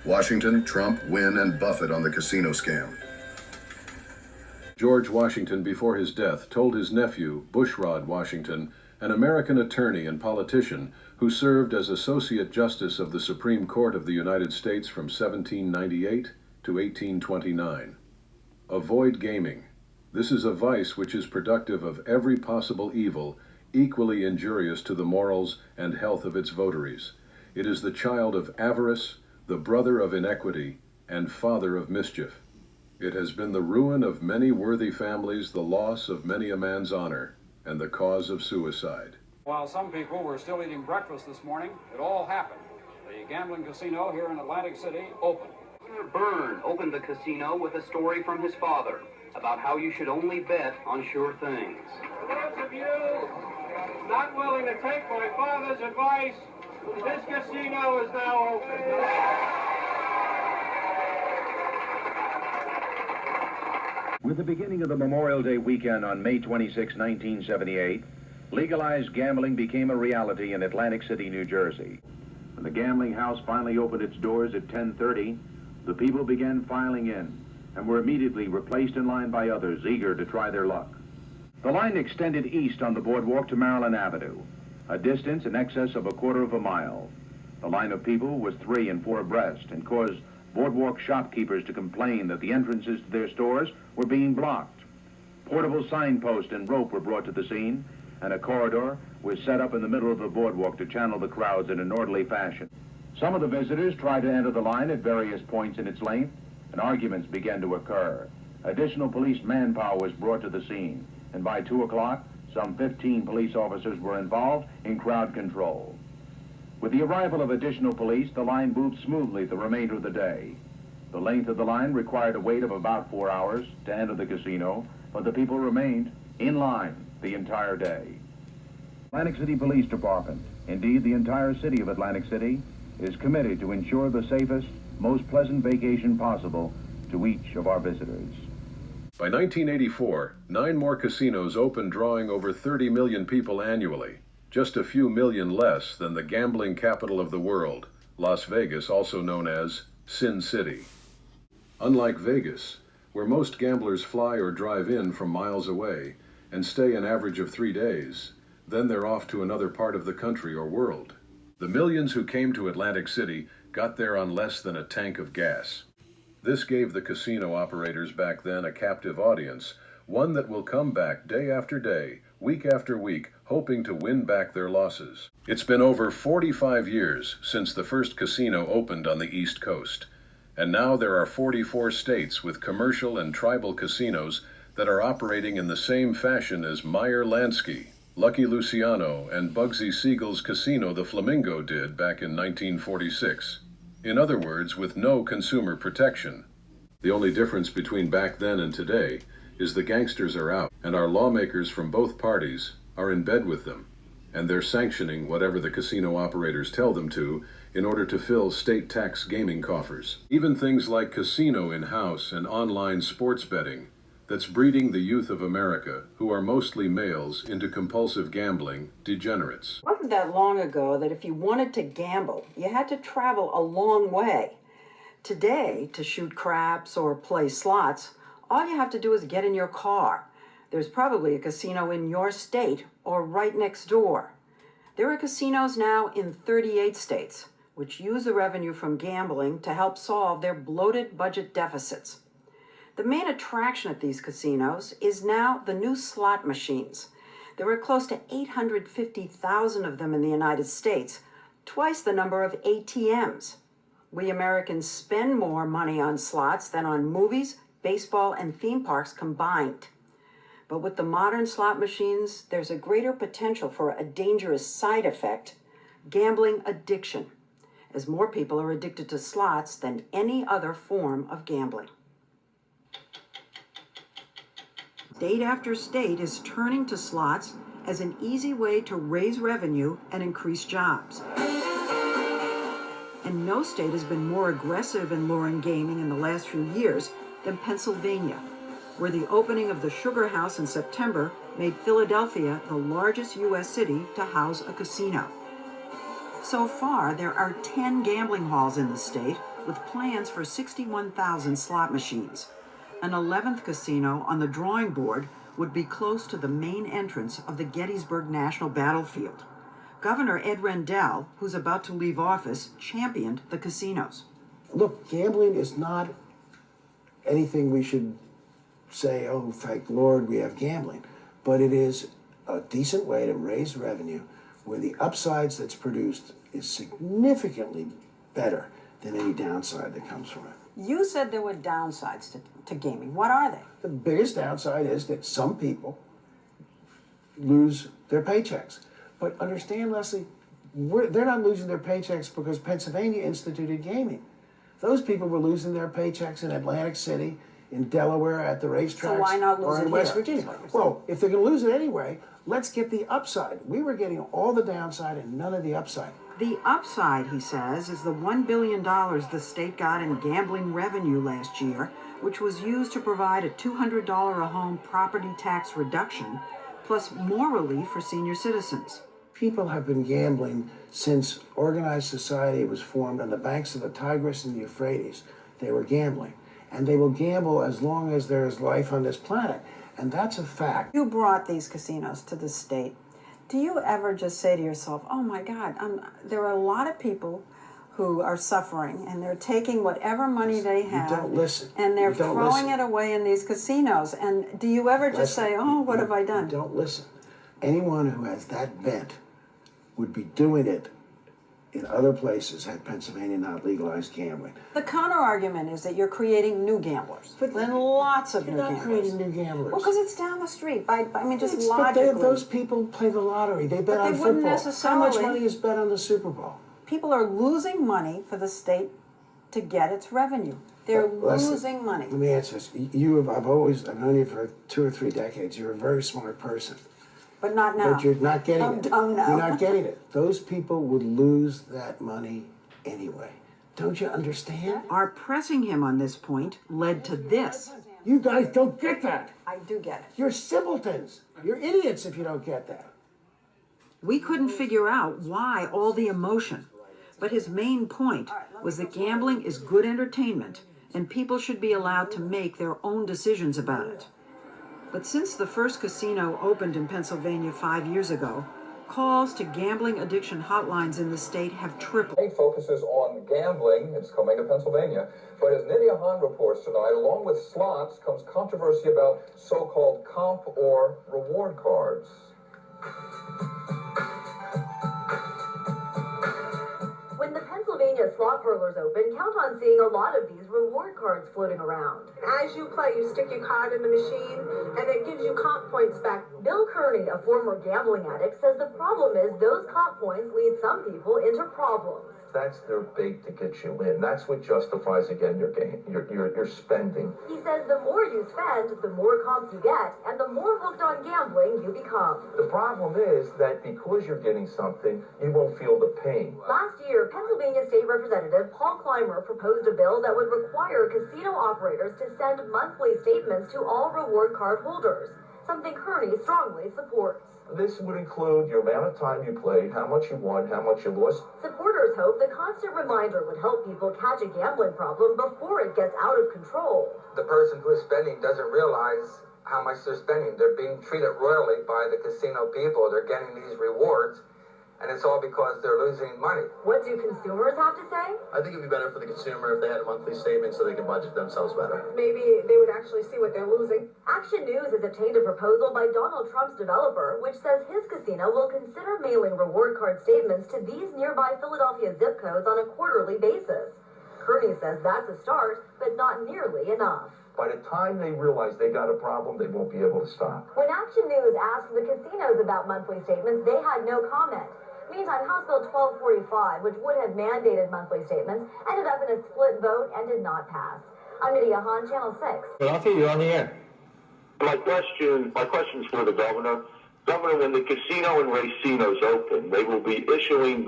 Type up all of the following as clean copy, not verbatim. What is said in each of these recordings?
Washington, Trump, Wynne, and Buffett on the casino scam. George Washington, before his death, told his nephew, Bushrod Washington, an American attorney and politician who served as Associate Justice of the Supreme Court of the United States from 1798 to 1829. Avoid gaming. This is a vice which is productive of every possible evil, equally injurious to the morals and health of its votaries. It is the child of avarice, the brother of iniquity, and father of mischief. It has been the ruin of many worthy families, the loss of many a man's honor, and the cause of suicide. While some people were still eating breakfast this morning, it all happened. The gambling casino here in Atlantic City opened. Governor Byrne opened the casino with a story from his father about how you should only bet on sure things. For those of you not willing to take my father's advice, this casino is now open. With the beginning of the Memorial Day weekend on May 26, 1978, legalized gambling became a reality in Atlantic City, New Jersey. When the gambling house finally opened its doors at 10:30, the people began filing in and were immediately replaced in line by others eager to try their luck. The line extended east on the boardwalk to Maryland Avenue, a distance in excess of a quarter of a mile. The line of people was 3 and 4 abreast and caused boardwalk shopkeepers to complain that the entrances to their stores were being blocked. Portable signposts and rope were brought to the scene, and a corridor was set up in the middle of the boardwalk to channel the crowds in an orderly fashion. Some of the visitors tried to enter the line at various points in its length, and arguments began to occur. Additional police manpower was brought to the scene, and by 2 o'clock, some 15 police officers were involved in crowd control. With the arrival of additional police, the line moved smoothly the remainder of the day. The length of the line required a wait of about 4 hours to enter the casino, but the people remained in line the entire day. Atlantic City Police Department, indeed the entire city of Atlantic City, is committed to ensure the safest, most pleasant vacation possible to each of our visitors. By 1984, 9 more casinos opened, drawing over 30 million people annually, just a few million less than the gambling capital of the world, Las Vegas, also known as Sin City. Unlike Vegas, where most gamblers fly or drive in from miles away and stay an average of 3 days, then they're off to another part of the country or world. The millions who came to Atlantic City got there on less than a tank of gas. This gave the casino operators back then a captive audience, one that will come back day after day, week after week, hoping to win back their losses. It's been over 45 years since the first casino opened on the East Coast, and now there are 44 states with commercial and tribal casinos that are operating in the same fashion as Meyer Lansky, Lucky Luciano, and Bugsy Siegel's casino the Flamingo did back in 1946. In other words, with no consumer protection. The only difference between back then and today is the gangsters are out, and our lawmakers from both parties are in bed with them, and they're sanctioning whatever the casino operators tell them to in order to fill state tax gaming coffers. Even things like casino in-house and online sports betting that's breeding the youth of America, who are mostly males, into compulsive gambling degenerates. It wasn't that long ago that if you wanted to gamble, you had to travel a long way. Today, to shoot craps or play slots, all you have to do is get in your car. There's probably a casino in your state or right next door. There are casinos now in 38 states, which use the revenue from gambling to help solve their bloated budget deficits. The main attraction at these casinos is now the new slot machines. There are close to 850,000 of them in the United States, twice the number of ATMs. We Americans spend more money on slots than on movies, baseball, and theme parks combined. But with the modern slot machines, there's a greater potential for a dangerous side effect, gambling addiction, as more people are addicted to slots than any other form of gambling. State after state is turning to slots as an easy way to raise revenue and increase jobs. And no state has been more aggressive in luring gaming in the last few years than Pennsylvania, where the opening of the Sugar House in September made Philadelphia the largest U.S. city to house a casino. So far, there are 10 gambling halls in the state, with plans for 61,000 slot machines. An 11th casino on the drawing board would be close to the main entrance of the Gettysburg National Battlefield. Governor Ed Rendell, who's about to leave office, championed the casinos. Look, gambling is not anything we should say, oh, thank Lord we have gambling. But it is a decent way to raise revenue where the upsides that's produced is significantly better than any downside that comes from it. You said there were downsides to gaming. What are they? The biggest downside is that some people lose their paychecks. But understand, Leslie, they're not losing their paychecks because Pennsylvania instituted gaming. Those people were losing their paychecks in Atlantic City, in Delaware, at the racetracks, So why not lose or in it West here, Virginia. is what you're saying. Well, if they're going to lose it anyway, let's get the upside. We were getting all the downside and none of the upside. The upside, he says, is the $1 billion the state got in gambling revenue last year, which was used to provide a $200 a home property tax reduction, plus more relief for senior citizens. People have been gambling since organized society was formed on the banks of the Tigris and the Euphrates. They were gambling. And they will gamble as long as there is life on this planet. And that's a fact. You brought these casinos to the state. Do you ever just say to yourself, oh my God, there are a lot of people who are suffering and they're taking whatever money they have. You don't listen. And they're You don't throwing listen. it away in these casinos. And do you ever just say, oh, what have I done? You don't listen. Anyone who has that bent would be doing it in other places had Pennsylvania not legalized gambling. The counter argument is that you're creating new gamblers. But then lots of You're new not gamblers. creating new gamblers. Well, because it's down the street. I mean, just But logically. those people play the lottery. They bet But on they wouldn't football. How necessarily. much money is bet on the Super Bowl? People are losing money for the state to get its revenue. They're Leslie, losing money. Let me answer this. I've known you for 2 or 3 decades. You're a very smart person. But not now. But you're not getting I'm it. dumb now. You're not getting it. Those people would lose that money anyway. Don't you understand? Our pressing him on this point led to this. You guys don't get that. I do get it. You're simpletons. You're idiots if you don't get that. We couldn't figure out why all the emotion. But his main point was that gambling is good entertainment and people should be allowed to make their own decisions about it. But since the first casino opened in Pennsylvania 5 years ago, calls to gambling addiction hotlines in the state have tripled. It focuses on gambling. It's coming to Pennsylvania. But as Nydia Hahn reports tonight, along with slots comes controversy about so-called comp or reward cards. When the Pennsylvania slot parlors open, count on seeing a lot of these reward cards floating around. As you play, you stick your card in the machine, and it gives you comp points back. Bill Kearney, a former gambling addict, says the problem is those comp points lead some people into problems. That's their bait to get you in. That's what justifies, again, your game, your spending. He says the more you spend, the more comps you get, and the more hooked on gambling you become. The problem is that because you're getting something, you won't feel the pain. Last year, Pennsylvania State Representative Paul Clymer proposed a bill that would require casino operators to send monthly statements to all reward card holders, something Kearney strongly supports. This would include your amount of time you played, how much you won, how much you lost. Supporters hope the constant reminder would help people catch a gambling problem before it gets out of control. The person who is spending doesn't realize how much they're spending. They're being treated royally by the casino people. They're getting these rewards, and it's all because they're losing money. What do consumers have to say? I think it'd be better for the consumer if they had a monthly statement so they could budget themselves better. Maybe they would actually see what they're losing. Action News has obtained a proposal by Donald Trump's developer, which says his casino will consider mailing reward card statements to these nearby Philadelphia zip codes on a quarterly basis. Kearney says that's a start, but not nearly enough. By the time they realize they got a problem, they won't be able to stop. When Action News asked the casinos about monthly statements, they had no comment. Meantime, House Bill 1245, which would have mandated monthly statements, ended up in a split vote and did not pass. I'm Nydia Hahn, Channel 6. Philadelphia, you're on the air. My question's for the governor. Governor, when the casino and racinos open, they will be issuing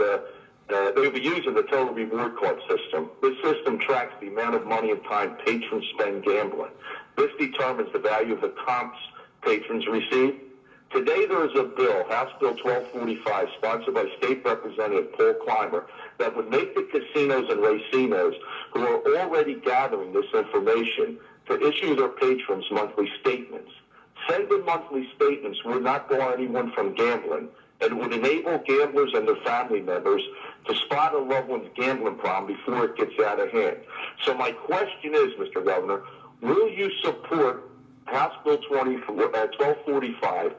they will be using the total reward card system. This system tracks the amount of money and time patrons spend gambling. This determines the value of the comps patrons receive. Today there is a bill, House Bill 1245, sponsored by State Representative Paul Clymer, that would make the casinos and racinos who are already gathering this information to issue their patrons monthly statements. Sending monthly statements would not bar anyone from gambling, and would enable gamblers and their family members to spot a loved one's gambling problem before it gets out of hand. So my question is, Mr. Governor, will you support House Bill 1245?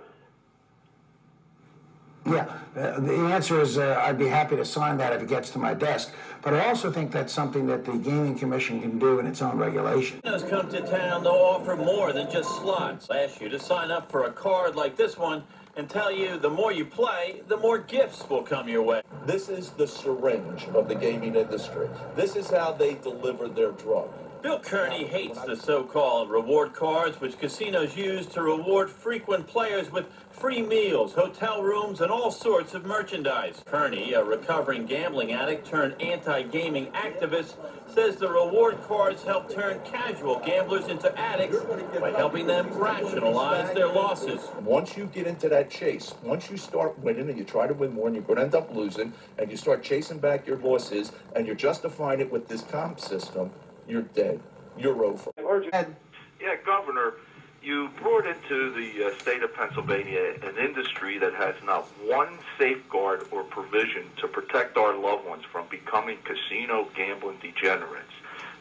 Yeah, the answer is I'd be happy to sign that if it gets to my desk. But I also think that's something that the Gaming Commission can do in its own regulation. Casinos come to town, they'll offer more than just slots. I ask you to sign up for a card like this one and tell you the more you play, the more gifts will come your way. This is the syringe of the gaming industry. This is how they deliver their drug. Bill Kearney hates the so-called reward cards, which casinos use to reward frequent players with free meals, hotel rooms, and all sorts of merchandise. Kearney, a recovering gambling addict turned anti-gaming activist, says the reward cards help turn casual gamblers into addicts by helping them rationalize their losses. Once you get into that chase, once you start winning and you try to win more and you're going to end up losing, and you start chasing back your losses and you're justifying it with this comp system, you're dead. You're over. Yeah, Governor, you brought into the state of Pennsylvania an industry that has not one safeguard or provision to protect our loved ones from becoming casino gambling degenerates.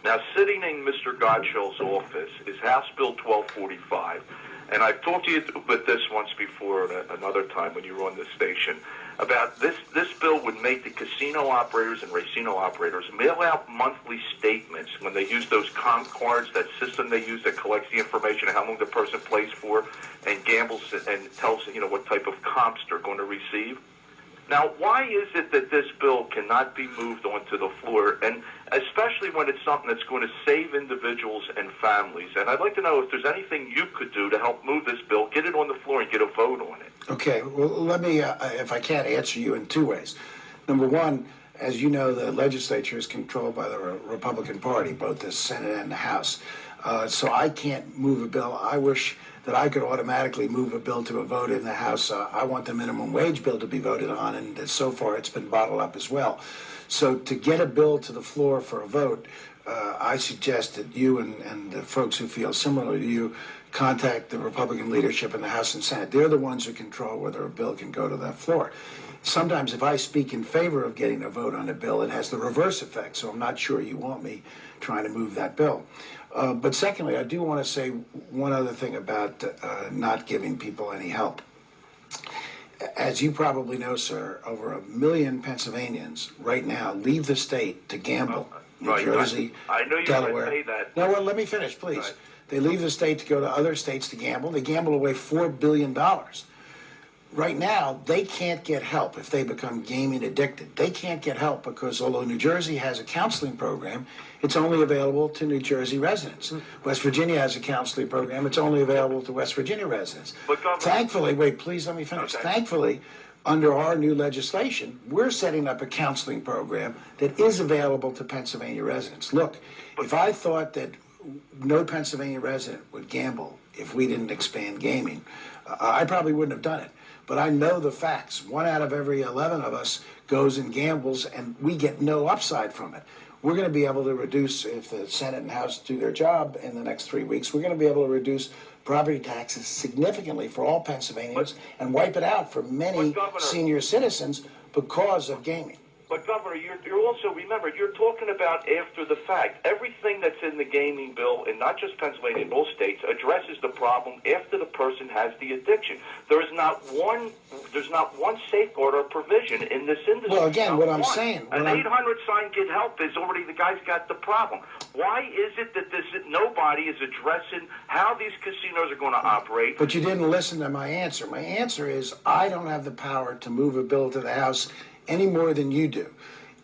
Now, sitting in Mr. Gottschall's office is House Bill 1245, and I've talked to you about this once before, another time when you were on the station, about this bill would make the casino operators and racino operators mail out monthly statements when they use those comp cards, that system they use that collects the information of how long the person plays for and gambles and tells what type of comps they're going to receive. Now, why is it that this bill cannot be moved onto the floor, and especially when it's something that's going to save individuals and families? And I'd like to know if there's anything you could do to help move this bill, get it on the floor, and get a vote on it. Okay, well, let me, if I can, answer you in two ways. Number one, as you know, the legislature is controlled by the Republican Party, both the Senate and the House. So I can't move a bill. I wish that I could automatically move a bill to a vote in the House. I want the minimum wage bill to be voted on, and so far it's been bottled up as well. So to get a bill to the floor for a vote, I suggest that you and the folks who feel similar to you contact the Republican leadership in the House and Senate. They're the ones who control whether a bill can go to that floor. Sometimes if I speak in favor of getting a vote on a bill, it has the reverse effect, so I'm not sure you want me trying to move that bill. But secondly, I do want to say one other thing about not giving people any help. As you probably know, sir, over 1 million Pennsylvanians right now leave the state to gamble. New Jersey, I know you Delaware. say that. No, well, let me finish, please. Right. They leave the state to go to other states to gamble. They gamble away $4 billion. Right now, they can't get help if they become gaming addicted. They can't get help because although New Jersey has a counseling program, it's only available to New Jersey residents. West Virginia has a counseling program. It's only available to West Virginia residents. Thankfully, wait, please let me finish. Okay. Thankfully, under our new legislation, we're setting up a counseling program that is available to Pennsylvania residents. Look, if I thought that no Pennsylvania resident would gamble if we didn't expand gaming, I probably wouldn't have done it. But I know the facts. 1 out of every 11 of us goes and gambles, and we get no upside from it. We're going to be able to reduce, if the Senate and House do their job in the next 3 weeks, we're going to be able to reduce property taxes significantly for all Pennsylvanians and wipe it out for many senior citizens because of gaming. But, Governor, you're also, remember, you're talking about after the fact. Everything that's in the gaming bill, and not just Pennsylvania, in all states, addresses the problem after the person has the addiction. There's not one safeguard or provision in this industry. Well, again, what I'm saying... An 800 sign get help is already, the guy's got the problem. Why is it that nobody is addressing how these casinos are going to operate? But you didn't listen to my answer. My answer is I don't have the power to move a bill to the House any more than you do.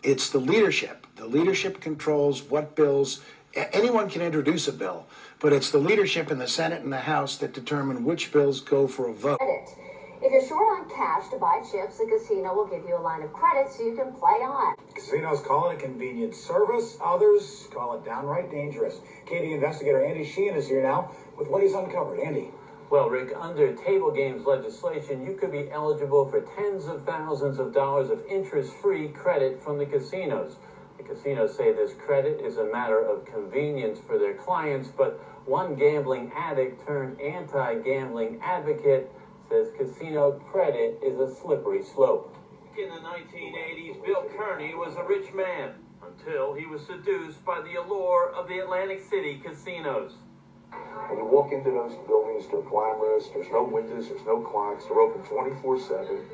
It's the leadership. The leadership controls what bills. Anyone can introduce a bill, but it's the leadership in the Senate and the House that determine which bills go for a vote. If you're short on cash to buy chips, the casino will give you a line of credit so you can play on. Casinos call it a convenient service. Others call it downright dangerous. Katie investigator Andy Sheehan is here now with what he's uncovered. Andy. Well, Rick, under table games legislation, you could be eligible for tens of thousands of dollars of interest-free credit from the casinos. The casinos say this credit is a matter of convenience for their clients, but one gambling addict turned anti-gambling advocate says casino credit is a slippery slope. In the 1980s, Bill Kearney was a rich man until he was seduced by the allure of the Atlantic City casinos. When you walk into those buildings, they're glamorous, there's no windows, there's no clocks, they're open 24/7,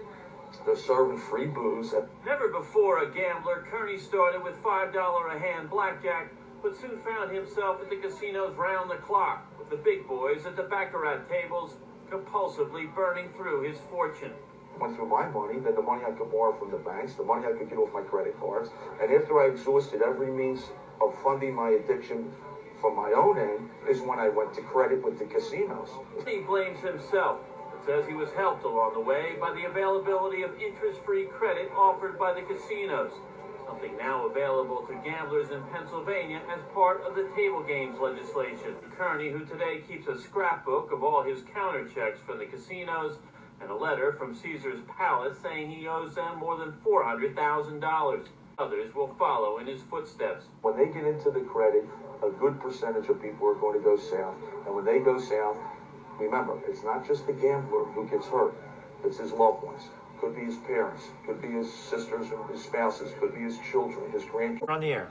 they're serving free booze. Never before a gambler, Kearney started with $5 a hand blackjack, but soon found himself at the casinos round the clock, with the big boys at the baccarat tables compulsively burning through his fortune. Went through my money, then the money I could borrow from the banks, the money I could get off my credit cards, and after I exhausted every means of funding my addiction from my own end is when I went to credit with the casinos. He blames himself, but says he was helped along the way by the availability of interest-free credit offered by the casinos, something now available to gamblers in Pennsylvania as part of the table games legislation. Kearney, who today keeps a scrapbook of all his counter checks from the casinos, and a letter from Caesar's Palace saying he owes them more than $400,000. Others will follow in his footsteps. When they get into the credit, a good percentage of people are going to go south. And when they go south, remember, it's not just the gambler who gets hurt. It's his loved ones. Could be his parents. Could be his sisters or his spouses. Could be his children, his grandchildren. On the air.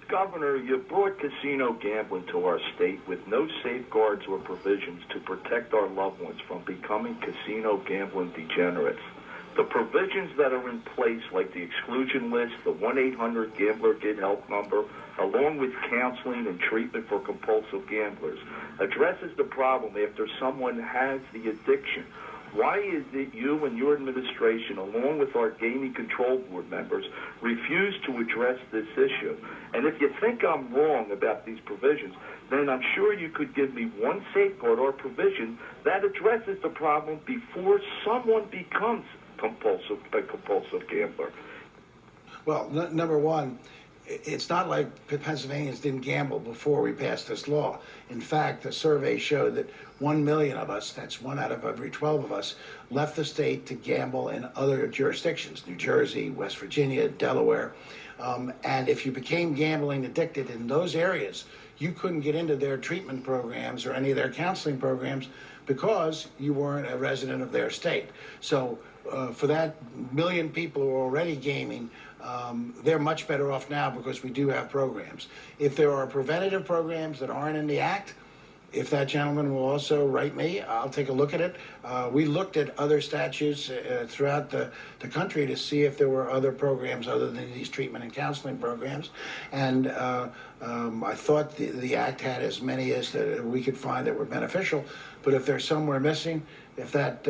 Governor, you brought casino gambling to our state with no safeguards or provisions to protect our loved ones from becoming casino gambling degenerates. The provisions that are in place, like the exclusion list, the 1-800-GAMBLER-GET-HELP number, along with counseling and treatment for compulsive gamblers, addresses the problem after someone has the addiction. Why is it you and your administration, along with our Gaming Control Board members, refuse to address this issue? And if you think I'm wrong about these provisions, then I'm sure you could give me one safeguard or provision that addresses the problem before someone becomes a compulsive gambler. Well, number one, it's not like Pennsylvanians didn't gamble before we passed this law. In fact, the survey showed that 1 million of us, that's 1 out of every 12 of us, left the state to gamble in other jurisdictions, New Jersey, West Virginia, Delaware. And if you became gambling addicted in those areas, you couldn't get into their treatment programs or any of their counseling programs because you weren't a resident of their state. So for that 1 million people who are already gaming, they're much better off now because we do have programs. If there are preventative programs that aren't in the Act, if that gentleman will also write me, I'll take a look at it. We looked at other statutes throughout the country to see if there were other programs other than these treatment and counseling programs. And I thought the Act had as many as we could find that were beneficial. But if there's somewhere missing, if that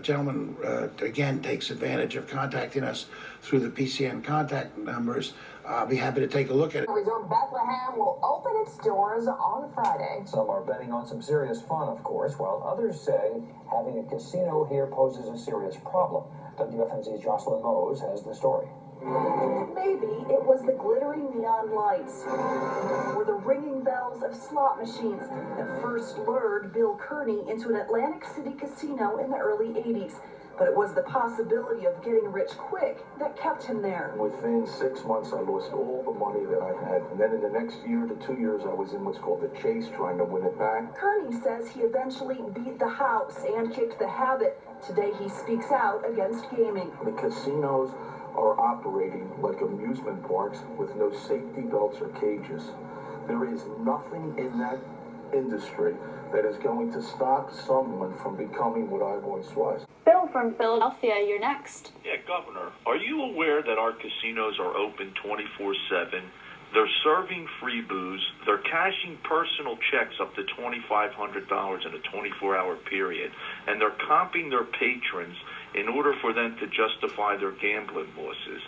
gentleman, again, takes advantage of contacting us through the PCN contact numbers, I'll be happy to take a look at it. Resort Bethlehem will open its doors on Friday. Some are betting on some serious fun, of course, while others say having a casino here poses a serious problem. WFNZ's Jocelyn Mose has the story. Maybe it was the glittering neon lights or the ringing bells of slot machines that first lured Bill Kearney into an Atlantic City casino in the early 80s. But it was the possibility of getting rich quick that kept him there. Within 6 months, I lost all the money that I had. And then in the next year to 2 years, I was in what's called the chase, trying to win it back. Kearney says he eventually beat the house and kicked the habit. Today, he speaks out against gaming. The casinos are operating like amusement parks with no safety belts or cages. There is nothing in that industry that is going to stop someone from becoming what I once was. Bill from Philadelphia, you're next. Yeah, Governor, are you aware that our casinos are open 24/7? They're serving free booze. They're cashing personal checks up to $2,500 in a 24-hour period, and they're comping their patrons in order for them to justify their gambling losses.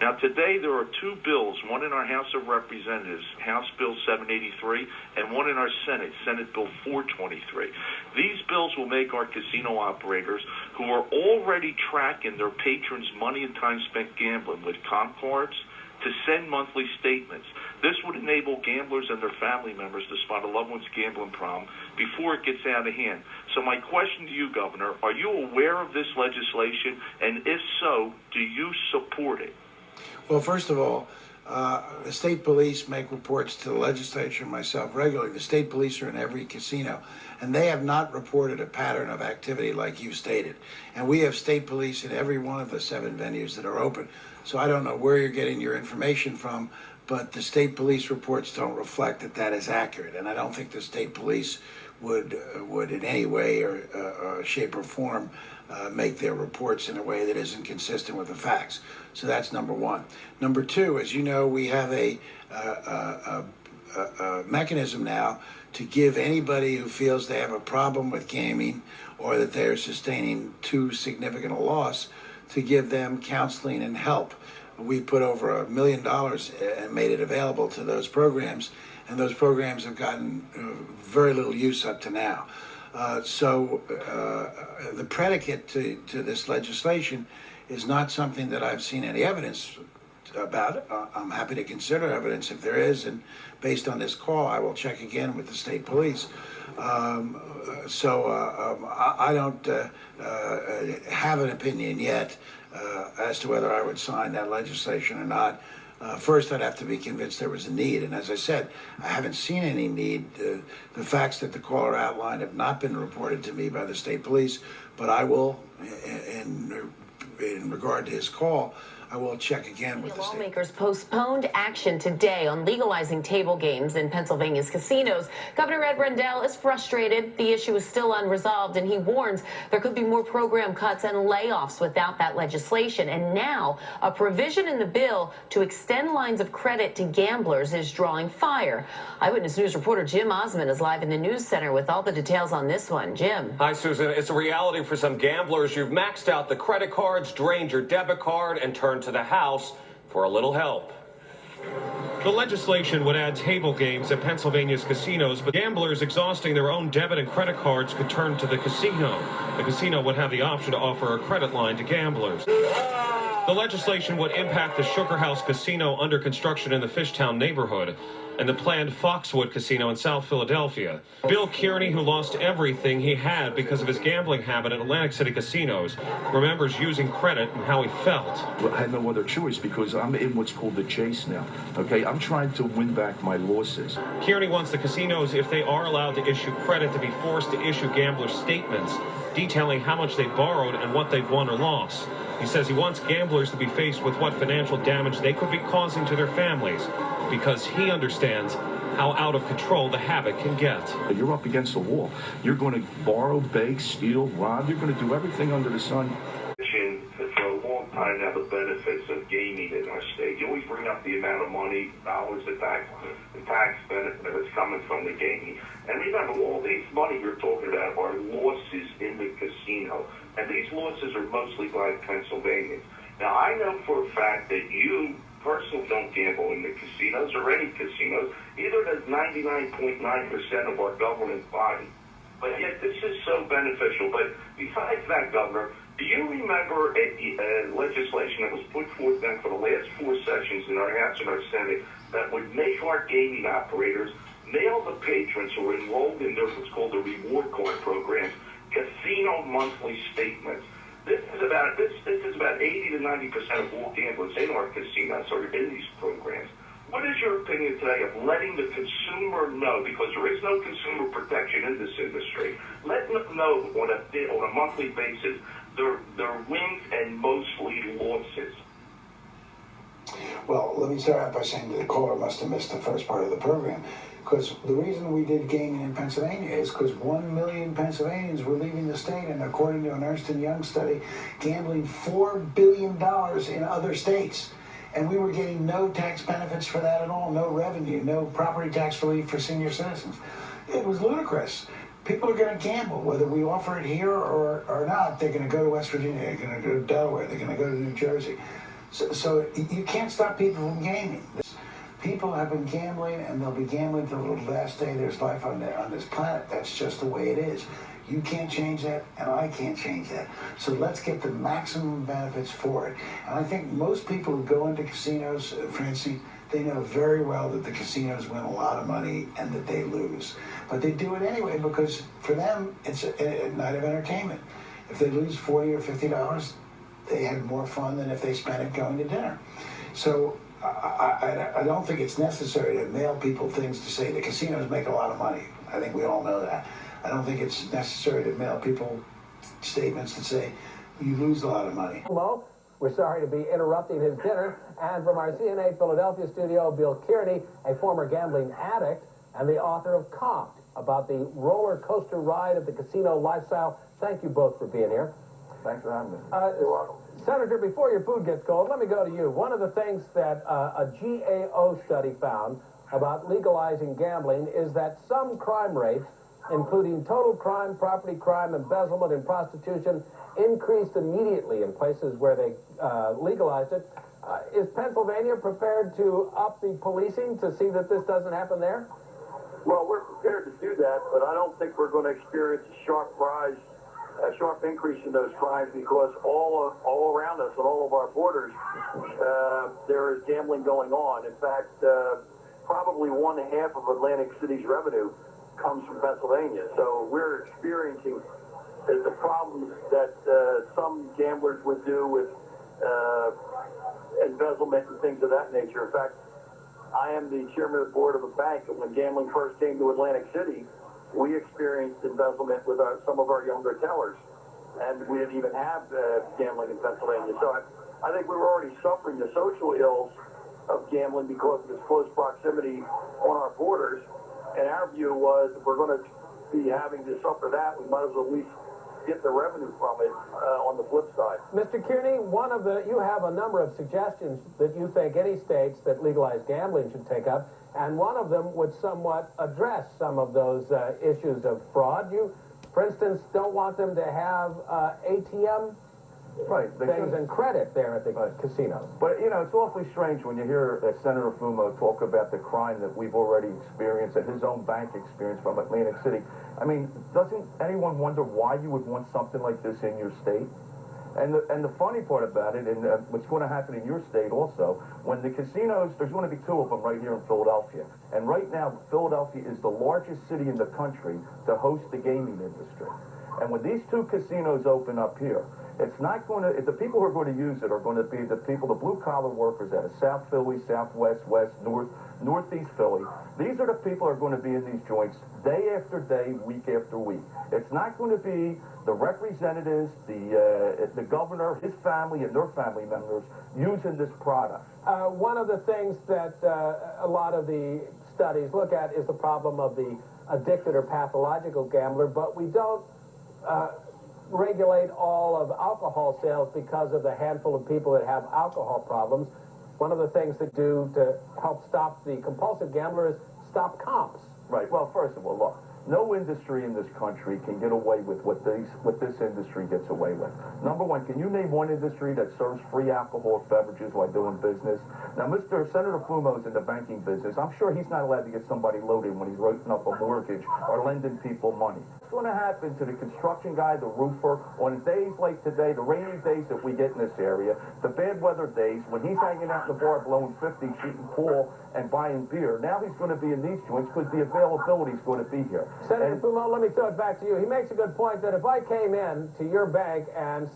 Now, today there are 2 bills, one in our House of Representatives, House Bill 783, and one in our Senate, Senate Bill 423. These bills will make our casino operators, who are already tracking their patrons' money and time spent gambling with comp cards, to send monthly statements. This would enable gamblers and their family members to spot a loved one's gambling problem before it gets out of hand. So my question to you, Governor, are you aware of this legislation? And if so, do you support it? Well, first of all, The state police make reports to the legislature and myself regularly. The state police are in every casino, and they have not reported a pattern of activity like you stated. And we have state police in every one of the 7 venues that are open. So I don't know where you're getting your information from, but the state police reports don't reflect that that is accurate. And I don't think the state police would in any way or shape or form make their reports in a way that isn't consistent with the facts. So that's number one. Number two, as you know, we have a mechanism now to give anybody who feels they have a problem with gaming or that they're sustaining too significant a loss, to give them counseling and help. We put over $1 million and made it available to those programs, and those programs have gotten very little use up to now. So the predicate to this legislation is not something that I've seen any evidence about. I'm happy to consider evidence if there is, and based on this call, I will check again with the state police. I don't have an opinion yet as to whether I would sign that legislation or not. First, I'd have to be convinced there was a need. And as I said, I haven't seen any need. The facts that the caller outlined have not been reported to me by the state police, but I will, in regard to his call, I will check again with the state. Lawmakers postponed action today on legalizing table games in Pennsylvania's casinos. Governor Ed Rendell is frustrated. The issue is still unresolved, and he warns there could be more program cuts and layoffs without that legislation. And now a provision in the bill to extend lines of credit to gamblers is drawing fire. Eyewitness News reporter Jim Osmond is live in the news center with all the details on this one. Jim. Hi, Susan. It's a reality for some gamblers. You've maxed out the credit cards, drained your debit card, and turned to the house for a little help. The legislation would add table games at Pennsylvania's casinos, but gamblers exhausting their own debit and credit cards could turn to the casino. The casino would have the option to offer a credit line to gamblers. The legislation would impact the Sugar House Casino under construction in the Fishtown neighborhood and the planned Foxwood Casino in South Philadelphia. Bill Kearney, who lost everything he had because of his gambling habit at Atlantic City casinos, remembers using credit and how he felt. Well, I had no other choice because I'm in what's called the chase now. Okay, I'm trying to win back my losses. Kearney wants the casinos, if they are allowed to issue credit, to be forced to issue gamblers' statements detailing how much they borrowed and what they've won or lost. He says he wants gamblers to be faced with what financial damage they could be causing to their families, because he understands how out of control the habit can get. You're up against a wall. You're going to borrow, beg, steal, rob. You're going to do everything under the sun. For a long time now, the benefits of gaming in our state. You always bring up the amount of money, dollars, the tax benefit that's coming from the gaming. And remember, all these money you're talking about are losses in the casino. And these losses are mostly by Pennsylvanians. Now, I know for a fact that you personally don't gamble in the casinos or any casinos. Either does 99.9% of our government body. But yet this is so beneficial. But besides that, Governor, do you remember a legislation that was put forth then for the last 4 sessions in our House and our Senate that would make our gaming operators mail the patrons who are enrolled in what's called the reward card programs casino monthly statements? This is about 80 to 90% of all gamblers in our casinos are in these programs. What is your opinion today of letting the consumer know, because there is no consumer protection in this industry, letting them know on a monthly basis their wins and mostly losses? Well, let me start out by saying that the caller must have missed the first part of the program. Because the reason we did gaming in Pennsylvania is because 1 million Pennsylvanians were leaving the state, and according to an Ernst & Young study, gambling $4 billion in other states. And we were getting no tax benefits for that at all, no revenue, no property tax relief for senior citizens. It was ludicrous. People are going to gamble, whether we offer it here or not. They're going to go to West Virginia, they're going to go to Delaware, they're going to go to New Jersey. So you can't stop people from gaming. People have been gambling, and they'll be gambling till the last day there's life on this planet. That's just the way it is. You can't change that, and I can't change that. So let's get the maximum benefits for it. And I think most people who go into casinos, Francine, they know very well that the casinos win a lot of money and that they lose. But they do it anyway because for them, it's a night of entertainment. If they lose $40 or $50, they had more fun than if they spent it going to dinner. So I don't think it's necessary to mail people things to say the casinos make a lot of money. I think we all know that. I don't think it's necessary to mail people statements that say you lose a lot of money. Mo, we're sorry to be interrupting his dinner. And from our CNA Philadelphia studio, Bill Kearney, a former gambling addict and the author of Comped, about the roller coaster ride of the casino lifestyle. Thank you both for being here. Thanks for having me. You're welcome. Senator, before your food gets cold, let me go to you. One of the things that a GAO study found about legalizing gambling is that some crime rates, including total crime, property crime, embezzlement, and prostitution, increased immediately in places where they legalized it. Is Pennsylvania prepared to up the policing to see that this doesn't happen there? Well, we're prepared to do that, but I don't think we're going to experience a sharp increase in those crimes, because all around us on all of our borders, there is gambling going on. In fact, probably 1/2 of Atlantic City's revenue comes from Pennsylvania. So we're experiencing the problems that some gamblers would do with embezzlement and things of that nature. In fact, I am the chairman of the board of a bank, and when gambling first came to Atlantic City, we experienced embezzlement with some of our younger tellers, and we didn't even have gambling in Pennsylvania. So I think we were already suffering the social ills of gambling because of its close proximity on our borders, and our view was, if we're going to be having to suffer that, we might as well at least get the revenue from it on the flip side. Mr. Kearney, you have a number of suggestions that you think any states that legalize gambling should take up, and one of them would somewhat address some of those issues of fraud. You, for instance, don't want them to have ATM things and credit there at the casinos. But, you know, it's awfully strange when you hear Senator Fumo talk about the crime that we've already experienced and his own bank experienced from Atlantic City. I mean, doesn't anyone wonder why you would want something like this in your state? And the funny part about it, and what's going to happen in your state also, when the casinos, there's going to be 2 of them right here in Philadelphia. And right now, Philadelphia is the largest city in the country to host the gaming industry. And when these 2 casinos open up here, it's not going to, the people who are going to use it are going to be the people, the blue-collar workers out of South Philly, Southwest, West, Northeast Philly. These are the people who are going to be in these joints day after day, week after week. It's not going to be the representatives, the governor, his family, and their family members using this product. One of the things that a lot of the studies look at is the problem of the addicted or pathological gambler, but we don't regulate all of alcohol sales because of the handful of people that have alcohol problems. One of the things that do to help stop the compulsive gambler is stop comps. Right. Well, first of all, look, no industry in this country can get away with what this industry gets away with. Number one, can you name one industry that serves free alcoholic beverages while doing business? Now, Senator Fumo's in the banking business. I'm sure he's not allowed to get somebody loaded when he's writing up a mortgage or lending people money. What's going to happen to the construction guy, the roofer, on days like today, the rainy days that we get in this area, the bad weather days, when he's hanging out in the bar blowing 50, shooting pool, and buying beer? Now he's going to be in these joints because the availability is going to be here. Senator Fumo, let me throw it back to you. He makes a good point that if I came in to your bank and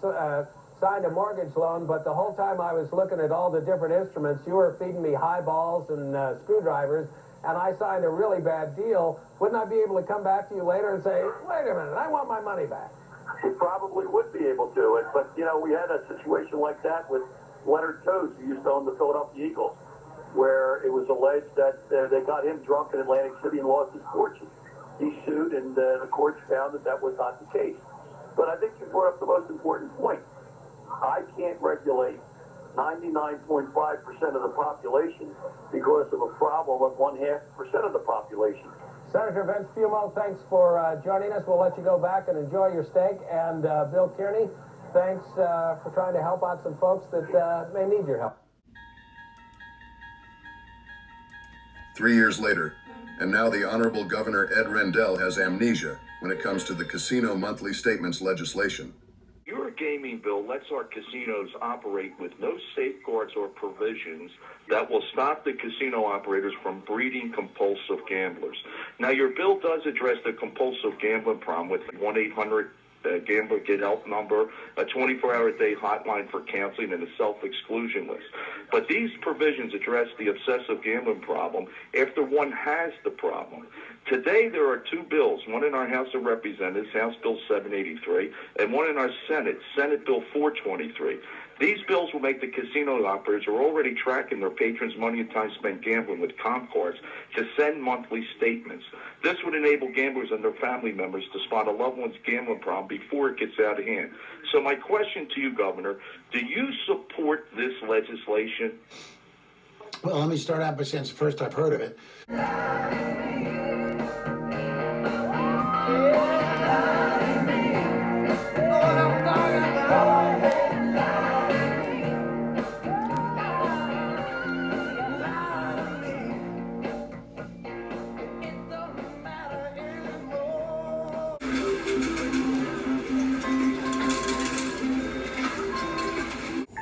signed a mortgage loan, but the whole time I was looking at all the different instruments, you were feeding me highballs and screwdrivers, and I signed a really bad deal, wouldn't I be able to come back to you later and say, wait a minute, I want my money back? You probably would be able to. But, you know, we had a situation like that with Leonard Toews, who used to own the Philadelphia Eagles, where it was alleged that they got him drunk in Atlantic City and lost his fortune. He sued, and the courts found that that was not the case. But I think you brought up the most important point. I can't regulate 99.5% of the population because of a problem with 0.5% of the population. Senator Vince Fumo, thanks for joining us. We'll let you go back and enjoy your steak. And Bill Kearney, thanks for trying to help out some folks that may need your help. 3 years later, and now the Honorable Governor Ed Rendell has amnesia when it comes to the casino monthly statements legislation. Your gaming bill lets our casinos operate with no safeguards or provisions that will stop the casino operators from breeding compulsive gamblers. Now, your bill does address the compulsive gambling problem with Gambler Get Help number, a 24-hour-a-day hotline for counseling, and a self-exclusion list. But these provisions address the obsessive gambling problem after one has the problem. Today, there are two bills, one in our House of Representatives, House Bill 783, and one in our Senate, Senate Bill 423. These bills will make the casino operators who are already tracking their patrons' money and time spent gambling with comp cards to send monthly statements. This would enable gamblers and their family members to spot a loved one's gambling problem before it gets out of hand. So my question to you, Governor, do you support this legislation? Well, let me start out by saying it's the first I've heard of it.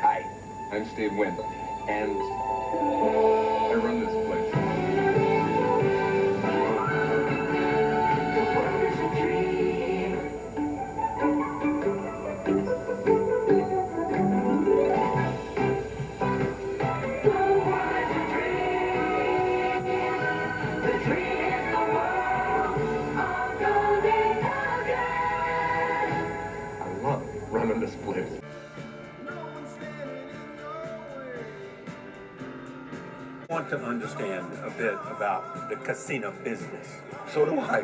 Hi, I'm Steve Wynn, and I run this place. I love running this place. I want to understand a bit about the casino business. So do I.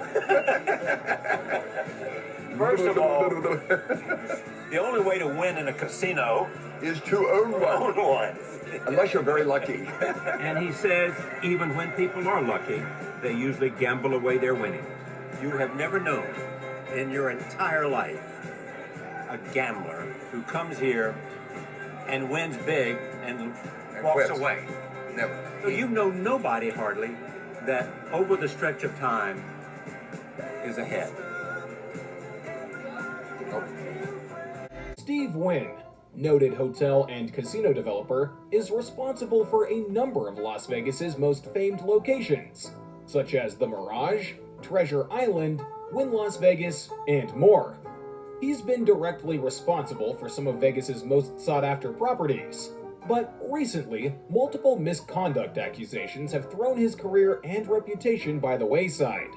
First of all, the only way to win in a casino is to own one. Unless you're very lucky. And he says even when people are lucky, they usually gamble away their winnings. You have never known in your entire life a gambler who comes here and wins big and walks quits. away. Never. So you know nobody hardly that over the stretch of time is ahead. Steve Wynn, noted hotel and casino developer, is responsible for a number of Las Vegas's most famed locations, such as the Mirage, Treasure Island, Wynn Las Vegas, and more. He's been directly responsible for some of Vegas's most sought-after properties. But recently, multiple misconduct accusations have thrown his career and reputation by the wayside.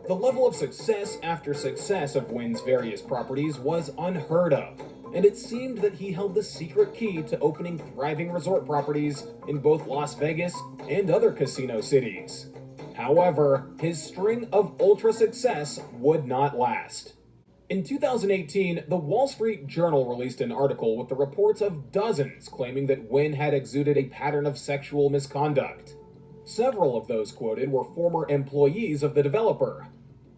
The level of success after success of Wynn's various properties was unheard of, and it seemed that he held the secret key to opening thriving resort properties in both Las Vegas and other casino cities. However, his string of ultra success would not last. In 2018, the Wall Street Journal released an article with the reports of dozens claiming that Wynn had exuded a pattern of sexual misconduct. Several of those quoted were former employees of the developer.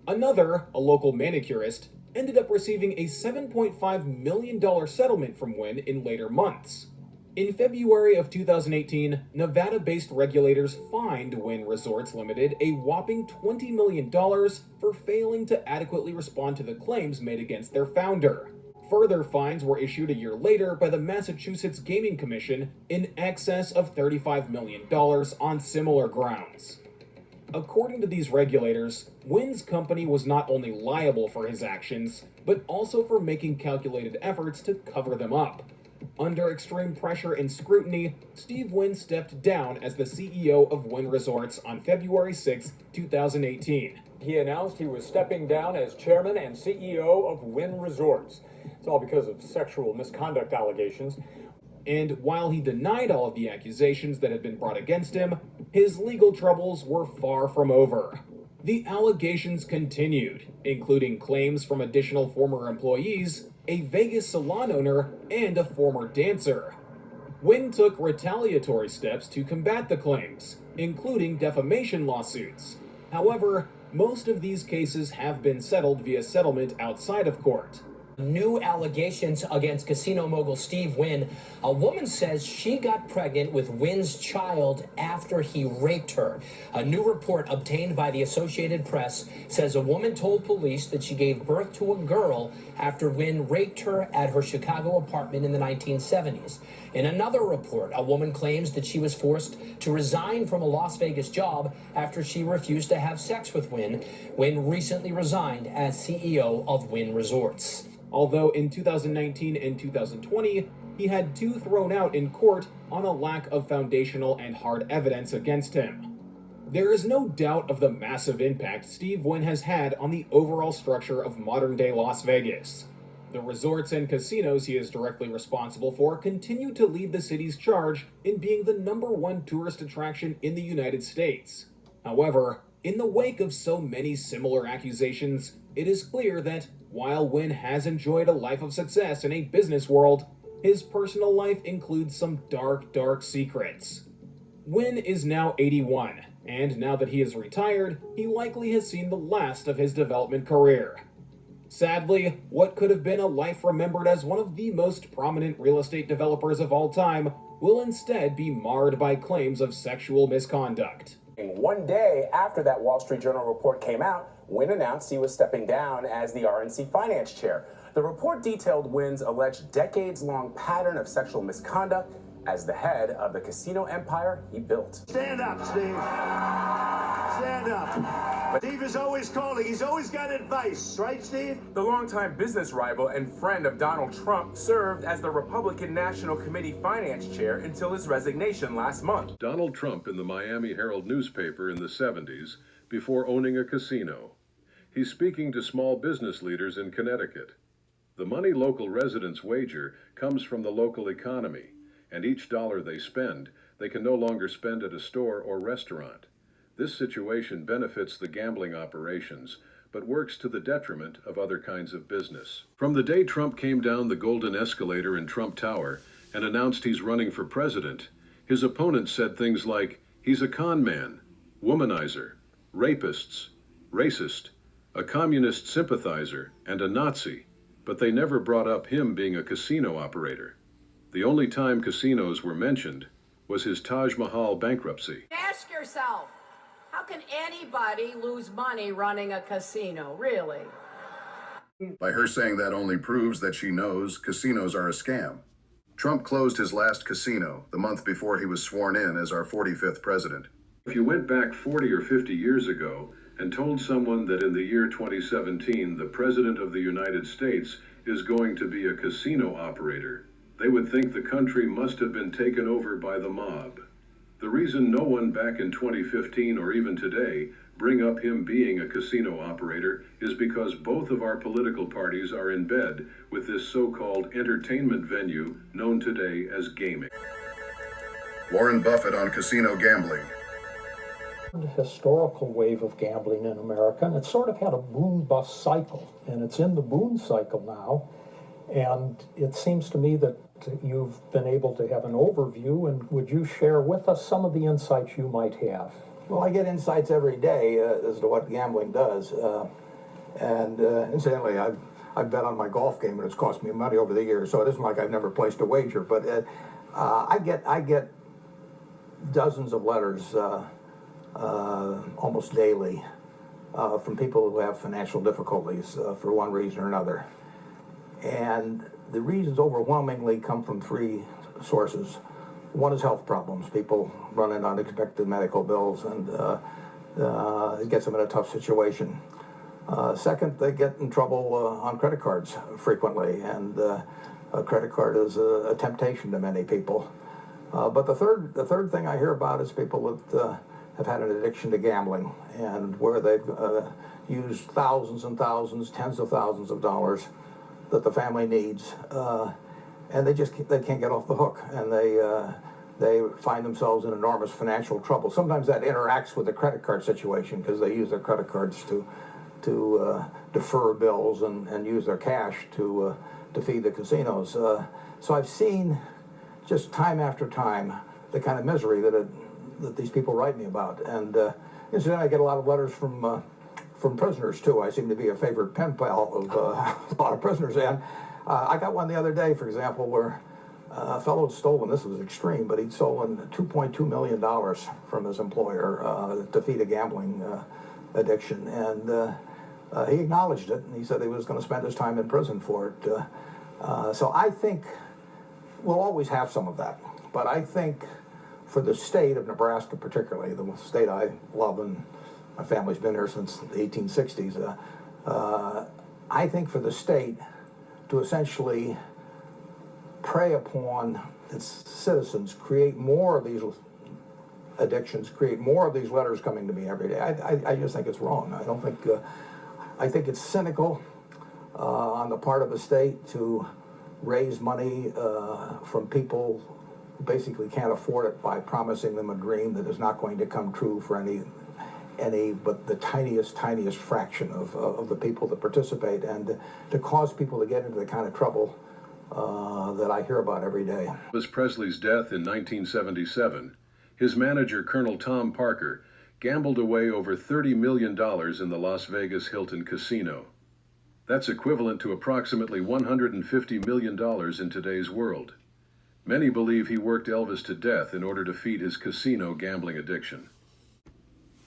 Another, a local manicurist, ended up receiving a $7.5 million settlement from Wynn in later months. In February of 2018, Nevada-based regulators fined Wynn Resorts Limited a whopping $20 million for failing to adequately respond to the claims made against their founder. Further fines were issued a year later by the Massachusetts Gaming Commission in excess of $35 million on similar grounds. According to these regulators, Wynn's company was not only liable for his actions, but also for making calculated efforts to cover them up. Under extreme pressure and scrutiny, Steve Wynn stepped down as the CEO of Wynn Resorts on February 6, 2018. He announced he was stepping down as chairman and CEO of Wynn Resorts. It's all because of sexual misconduct allegations. And while he denied all of the accusations that had been brought against him, his legal troubles were far from over. The allegations continued, including claims from additional former employees, a Vegas salon owner, and a former dancer. Wynn took retaliatory steps to combat the claims, including defamation lawsuits. However, most of these cases have been settled via settlement outside of court. New allegations against casino mogul Steve Wynn. A woman says she got pregnant with Wynn's child after he raped her. A new report obtained by the Associated Press says a woman told police that she gave birth to a girl after Wynn raped her at her Chicago apartment in the 1970s. In another report, a woman claims that she was forced to resign from a Las Vegas job after she refused to have sex with Wynn. Wynn recently resigned as CEO of Wynn Resorts. Although in 2019 and 2020, he had two thrown out in court on a lack of foundational and hard evidence against him. There is no doubt of the massive impact Steve Wynn has had on the overall structure of modern-day Las Vegas. The resorts and casinos he is directly responsible for continue to lead the city's charge in being the #1 tourist attraction in the United States. However, in the wake of so many similar accusations, it is clear that while Wynn has enjoyed a life of success in a business world, his personal life includes some dark secrets. Wynn is now 81, and now that he is retired, he likely has seen the last of his development career. Sadly, what could have been a life remembered as one of the most prominent real estate developers of all time will instead be marred by claims of sexual misconduct. One day after that Wall Street Journal report came out, Wynn announced he was stepping down as the RNC finance chair. The report detailed Wynn's alleged decades-long pattern of sexual misconduct as the head of the casino empire he built. Stand up, Steve. Stand up. Steve is always calling. He's always got advice, right, Steve? The longtime business rival and friend of Donald Trump served as the Republican National Committee finance chair until his resignation last month. Donald Trump in the Miami Herald newspaper in the 70s before owning a casino. He's speaking to small business leaders in Connecticut. The money local residents wager comes from the local economy, and each dollar they spend, they can no longer spend at a store or restaurant. This situation benefits the gambling operations, but works to the detriment of other kinds of business. From the day Trump came down the golden escalator in Trump Tower and announced he's running for president, his opponents said things like, he's a con man, womanizer, rapists, racist, a communist sympathizer, and a Nazi, but they never brought up him being a casino operator. The only time casinos were mentioned was his Taj Mahal bankruptcy. Ask yourself, how can anybody lose money running a casino, really? By her saying that only proves that she knows casinos are a scam. Trump closed his last casino the month before he was sworn in as our 45th president. If you went back 40 or 50 years ago and told someone that in the year 2017 the President of the United States is going to be a casino operator, they would think the country must have been taken over by the mob. The reason no one back in 2015 or even today bring up him being a casino operator is because both of our political parties are in bed with this so-called entertainment venue known today as gaming. Warren Buffett on casino gambling. Historical wave of gambling in America, and it's sort of had a boom-bust cycle, and it's in the boom cycle now, and it seems to me that you've been able to have an overview, and would you share with us some of the insights you might have? Well, I get insights every day as to what gambling does, and incidentally, I've bet on my golf game, and it's cost me money over the years, so it isn't like I've never placed a wager, but I get dozens of letters almost daily from people who have financial difficulties for one reason or another. And the reasons overwhelmingly come from three sources. One is health problems. People run into unexpected medical bills, and it gets them in a tough situation. Second, they get in trouble on credit cards frequently, and a credit card is a temptation to many people. But the third thing I hear about is people that have had an addiction to gambling, and where they've used thousands and thousands, tens of thousands of dollars that the family needs, and they can't get off the hook, and they find themselves in enormous financial trouble. Sometimes that interacts with the credit card situation because they use their credit cards to defer bills and use their cash to feed the casinos. So I've seen just time after time the kind of misery that these people write me about, and incidentally, I get a lot of letters from prisoners too. I seem to be a favorite pen pal of a lot of prisoners, and I got one the other day, for example, where a fellow had stolen, this was extreme, but he'd stolen $2.2 million from his employer to feed a gambling addiction, and he acknowledged it, and he said he was going to spend his time in prison for it. So I think we'll always have some of that. But I think for the state of Nebraska particularly, the state I love, and my family's been here since the 1860s, I think for the state to essentially prey upon its citizens, create more of these addictions, create more of these letters coming to me every day, I just think it's wrong. I don't think, I think it's cynical on the part of the state to raise money from people who basically can't afford it by promising them a dream that is not going to come true for any but the tiniest fraction of the people that participate, and to cause people to get into the kind of trouble that I hear about every day. Elvis Presley's death in 1977, his manager, Colonel Tom Parker, gambled away over $30 million in the Las Vegas Hilton Casino. That's equivalent to approximately $150 million in today's world. Many believe he worked Elvis to death in order to feed his casino gambling addiction.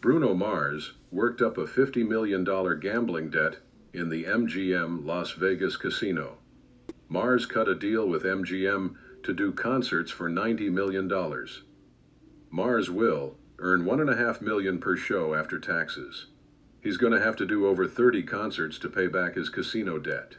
Bruno Mars worked up a $50 million gambling debt in the MGM Las Vegas Casino. Mars cut a deal with MGM to do concerts for $90 million. Mars will earn $1.5 million per show after taxes. He's going to have to do over 30 concerts to pay back his casino debt.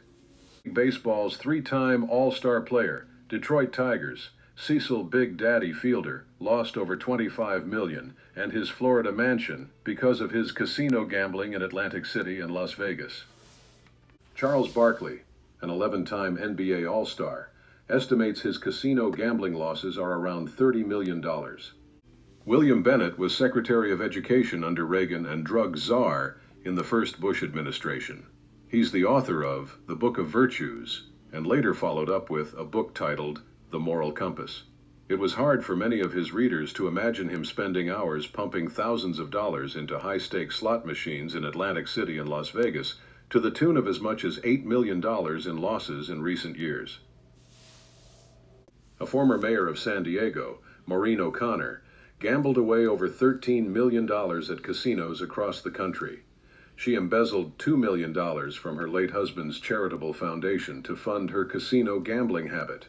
Baseball's three-time All-Star player, Detroit Tigers, Cecil Big Daddy Fielder, lost over $25 million and his Florida mansion because of his casino gambling in Atlantic City and Las Vegas. Charles Barkley, an 11-time NBA All-Star, estimates his casino gambling losses are around $30 million. William Bennett was Secretary of Education under Reagan and drug czar in the first Bush administration. He's the author of The Book of Virtues, and later followed up with a book titled The Moral Compass. It was hard for many of his readers to imagine him spending hours pumping thousands of dollars into high-stakes slot machines in Atlantic City and Las Vegas, to the tune of as much as $8 million in losses in recent years. A former mayor of San Diego, Maureen O'Connor, gambled away over $13 million at casinos across the country. She embezzled $2 million from her late husband's charitable foundation to fund her casino gambling habit.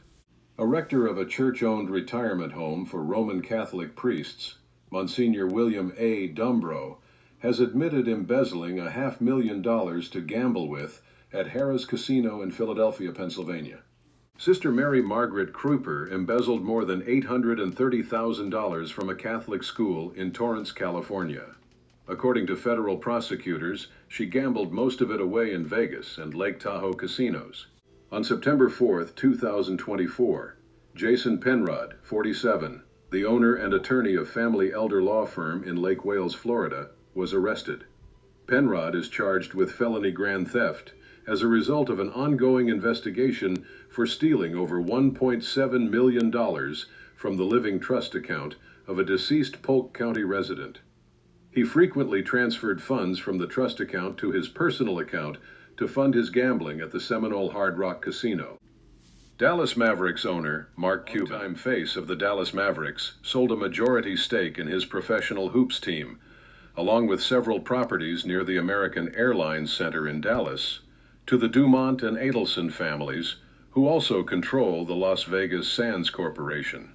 A rector of a church-owned retirement home for Roman Catholic priests, Monsignor William A. Dumbro, has admitted embezzling $500,000 to gamble with at Harrah's Casino in Philadelphia, Pennsylvania. Sister Mary Margaret Kruper embezzled more than $830,000 from a Catholic school in Torrance, California. According to federal prosecutors, she gambled most of it away in Vegas and Lake Tahoe casinos. On September 4, 2024, Jason Penrod, 47, the owner and attorney of Family Elder Law Firm in Lake Wales, Florida, was arrested. Penrod is charged with felony grand theft as a result of an ongoing investigation for stealing over $1.7 million from the living trust account of a deceased Polk County resident. He frequently transferred funds from the trust account to his personal account to fund his gambling at the Seminole Hard Rock Casino. Dallas Mavericks owner Mark Cuban, longtime face of the Dallas Mavericks, sold a majority stake in his professional hoops team, along with several properties near the American Airlines Center in Dallas, to the Dumont and Adelson families, who also control the Las Vegas Sands Corporation.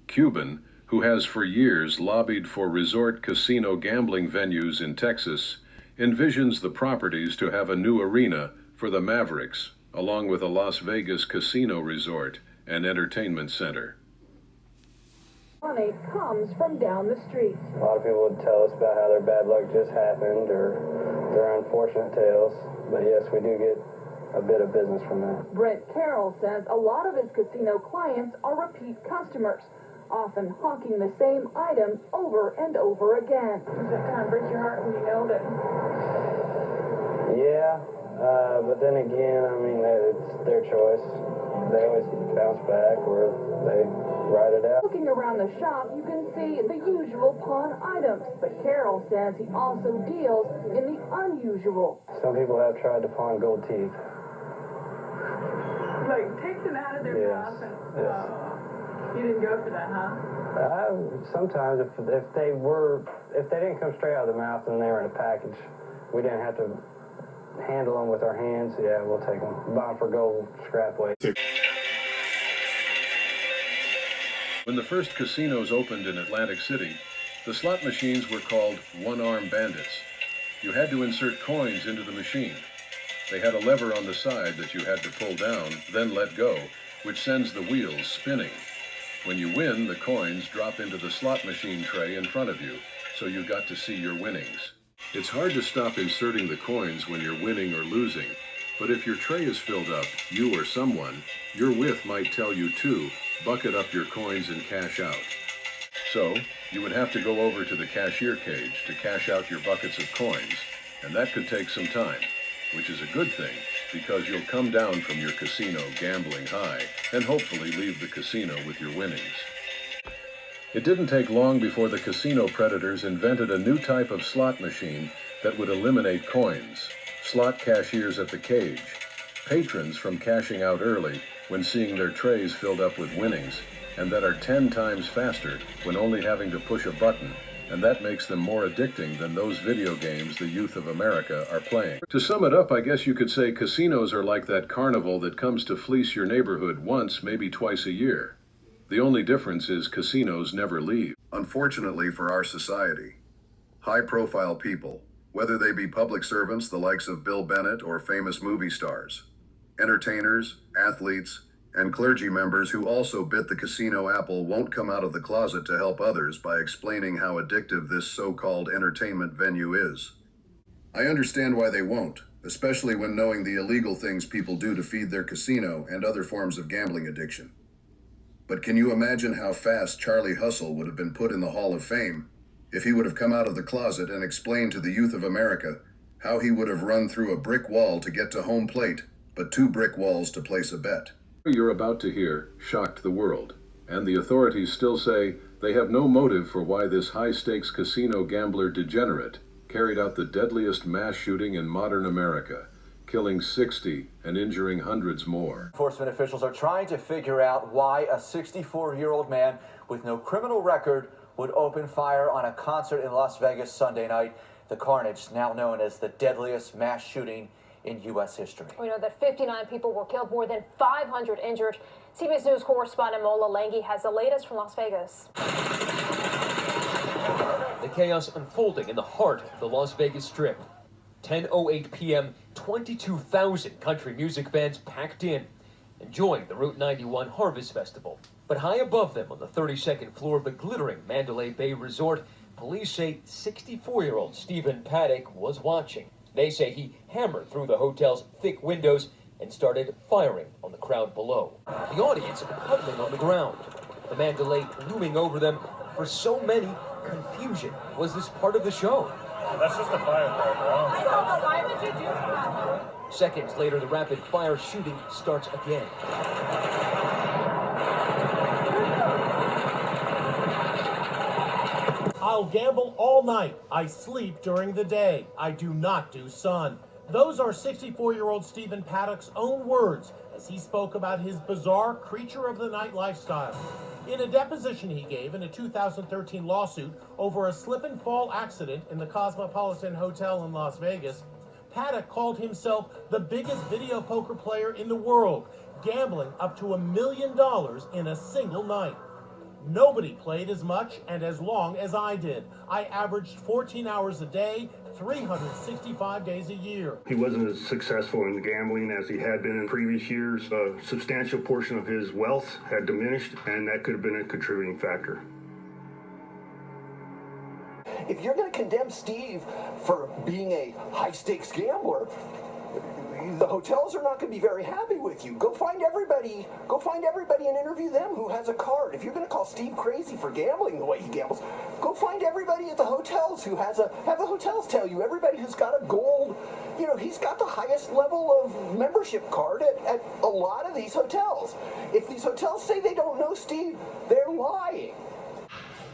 Cuban, who has for years lobbied for resort casino gambling venues in Texas, envisions the properties to have a new arena for the Mavericks, along with a Las Vegas casino resort and entertainment center. Money comes from down the street. A lot of people would tell us about how their bad luck just happened or their unfortunate tales, but yes, we do get a bit of business from that. Brent Carroll says a lot of his casino clients are repeat customers, often hawking the same item over and over again. Does that kind of break your heart when you know that? Yeah, but then again, I mean, it's their choice. They always bounce back or they ride it out. Looking around the shop, you can see the usual pawn items, but Carroll says he also deals in the unusual. Some people have tried to pawn gold teeth. Like, take them out of their mouth and... Yes. You didn't go for that, huh? Sometimes if they didn't come straight out of the mouth and they were in a package, we didn't have to handle them with our hands. Yeah, we'll take them. Buy them for gold scrap weight. When the first casinos opened in Atlantic City, the slot machines were called one-arm bandits. You had to insert coins into the machine. They had a lever on the side that you had to pull down, then let go, which sends the wheels spinning. When you win, the coins drop into the slot machine tray in front of you, so you got to see your winnings. It's hard to stop inserting the coins when you're winning or losing, but if your tray is filled up, you or someone you're with might tell you to bucket up your coins and cash out. So, you would have to go over to the cashier cage to cash out your buckets of coins, and that could take some time, which is a good thing, because you'll come down from your casino gambling high and hopefully leave the casino with your winnings. It didn't take long before the casino predators invented a new type of slot machine that would eliminate coins, slot cashiers at the cage, patrons from cashing out early when seeing their trays filled up with winnings, and that are 10 times faster when only having to push a button, and that makes them more addicting than those video games the youth of America are playing. To sum it up, I guess you could say casinos are like that carnival that comes to fleece your neighborhood once, maybe twice a year. The only difference is casinos never leave. Unfortunately for our society, high-profile people, whether they be public servants the likes of Bill Bennett or famous movie stars, entertainers, athletes, and clergy members who also bit the casino apple won't come out of the closet to help others by explaining how addictive this so-called entertainment venue is. I understand why they won't, especially when knowing the illegal things people do to feed their casino and other forms of gambling addiction. But can you imagine how fast Charlie Hustle would have been put in the Hall of Fame if he would have come out of the closet and explained to the youth of America how he would have run through a brick wall to get to home plate, but 2 brick walls to place a bet? What you're about to hear shocked the world, and the authorities still say they have no motive for why this high-stakes casino gambler degenerate carried out the deadliest mass shooting in modern America, killing 60 and injuring hundreds more. Enforcement officials are trying to figure out why a 64-year-old man with no criminal record would open fire on a concert in Las Vegas Sunday night. The carnage, now known as the deadliest mass shooting in U.S. history. We know that 59 people were killed, more than 500 injured. CBS News correspondent Mola Lenghi has the latest from Las Vegas. The chaos unfolding in the heart of the Las Vegas Strip. 10:08 p.m., 22,000 country music fans packed in, enjoying the Route 91 Harvest Festival. But high above them on the 32nd floor of the glittering Mandalay Bay Resort, police say 64-year-old Stephen Paddock was watching. They say he hammered through the hotel's thick windows and started firing on the crowd below. The audience huddling on the ground, the Mandalay looming over them. For so many, confusion. Was this part of the show? That's just a firecracker. So why would you do that? Seconds later, the rapid-fire shooting starts again. I'll gamble all night. I sleep during the day. I do not do sun. Those are 64-year-old Stephen Paddock's own words as he spoke about his bizarre creature of the night lifestyle. In a deposition he gave in a 2013 lawsuit over a slip and fall accident in the Cosmopolitan Hotel in Las Vegas, Paddock called himself the biggest video poker player in the world, gambling up to $1 million in a single night. Nobody played as much and as long as I did. I averaged 14 hours a day, 365 days a year. He wasn't as successful in gambling as he had been in previous years. A substantial portion of his wealth had diminished, and that could have been a contributing factor. If you're going to condemn Steve for being a high-stakes gambler, the hotels are not going to be very happy with you. Go find everybody and interview them who has a card. If you're going to call Steve crazy for gambling the way he gambles, go find everybody at the hotels who have the hotels tell you, everybody who's got a gold, he's got the highest level of membership card at a lot of these hotels. If these hotels say they don't know Steve, they're lying.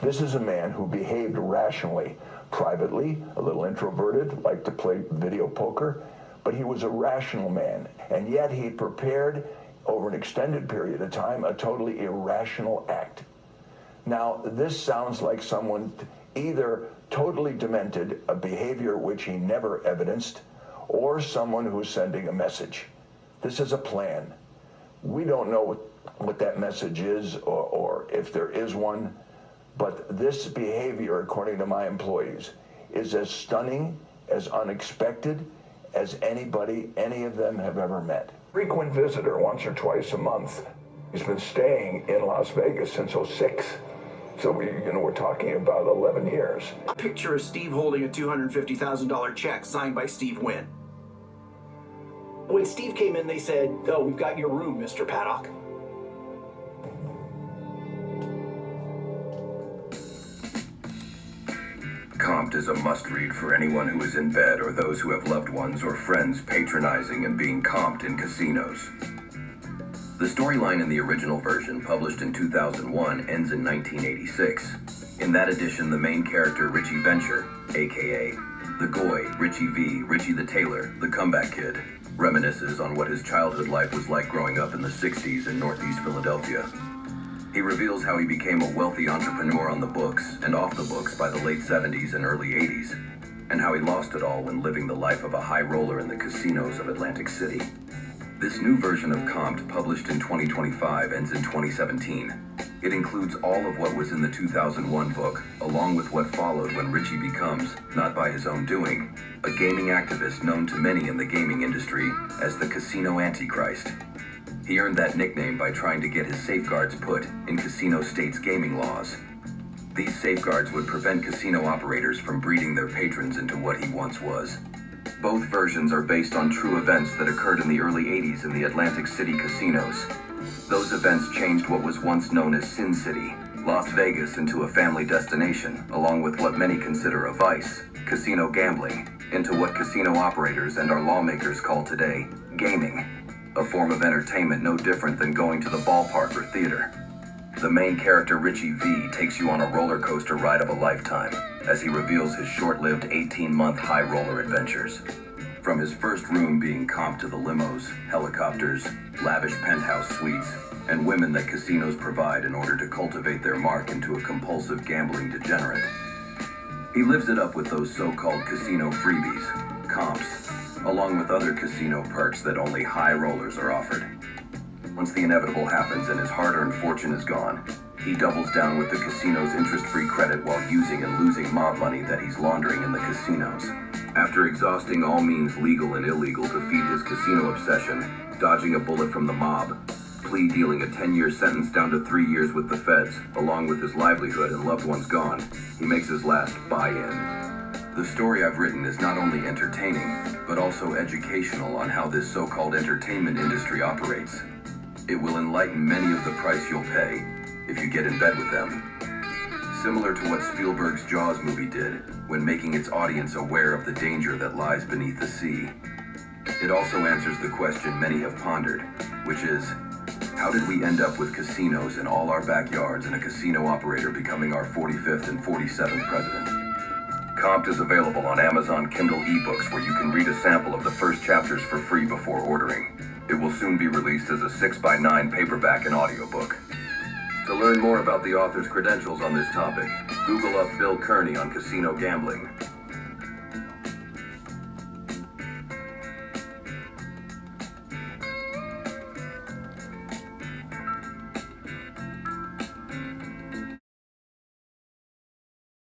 This is a man who behaved rationally, privately, a little introverted, liked to play video poker, but he was a rational man, and yet he prepared over an extended period of time a totally irrational act. Now, this sounds like someone either totally demented, a behavior which he never evidenced, or someone who's sending a message. This is a plan. We don't know what that message is or if there is one. But this behavior, according to my employees, is as stunning, as unexpected as any of them have ever met. Frequent visitor once or twice a month. He's been staying in Las Vegas since '06. So we're talking about 11 years. A picture of Steve holding a $250,000 check signed by Steve Wynn. When Steve came in, they said, "Oh, we've got your room, Mr. Paddock." Comped is a must-read for anyone who is in bed or those who have loved ones or friends patronizing and being comped in casinos. The storyline in the original version, published in 2001, ends in 1986. In that edition, the main character, Richie Venture, aka the Goy, Richie V, Richie the Tailor, the Comeback Kid, reminisces on what his childhood life was like growing up in the 60s in Northeast Philadelphia. He reveals how he became a wealthy entrepreneur on the books and off the books by the late 70s and early 80s, and how he lost it all when living the life of a high roller in the casinos of Atlantic City. This new version of Comped, published in 2025, ends in 2017. It includes all of what was in the 2001 book, along with what followed when Richie becomes, not by his own doing, a gaming activist known to many in the gaming industry as the Casino Antichrist. He earned that nickname by trying to get his safeguards put in casino states' gaming laws. These safeguards would prevent casino operators from breeding their patrons into what he once was. Both versions are based on true events that occurred in the early 80s in the Atlantic City casinos. Those events changed what was once known as Sin City, Las Vegas, into a family destination, along with what many consider a vice, casino gambling, into what casino operators and our lawmakers call today gaming, a form of entertainment no different than going to the ballpark or theater. The main character, Richie V, takes you on a roller coaster ride of a lifetime as he reveals his short-lived 18-month high roller adventures. From his first room being comped to the limos, helicopters, lavish penthouse suites, and women that casinos provide in order to cultivate their mark into a compulsive gambling degenerate. He lives it up with those so-called casino freebies, comps, along with other casino perks that only high rollers are offered. Once the inevitable happens and his hard-earned fortune is gone, he doubles down with the casino's interest-free credit while using and losing mob money that he's laundering in the casinos. After exhausting all means legal and illegal to feed his casino obsession, dodging a bullet from the mob, plea dealing a 10-year sentence down to 3 years with the feds, along with his livelihood and loved ones gone, he makes his last buy-in. The story I've written is not only entertaining, but also educational on how this so-called entertainment industry operates. It will enlighten many of the price you'll pay if you get in bed with them. Similar to what Spielberg's Jaws movie did when making its audience aware of the danger that lies beneath the sea. It also answers the question many have pondered, which is, how did we end up with casinos in all our backyards and a casino operator becoming our 45th and 47th president? Comped is available on Amazon Kindle eBooks, where you can read a sample of the first chapters for free before ordering. It will soon be released as a 6x9 paperback and audiobook. To learn more about the author's credentials on this topic, Google up Bill Kearney on casino gambling.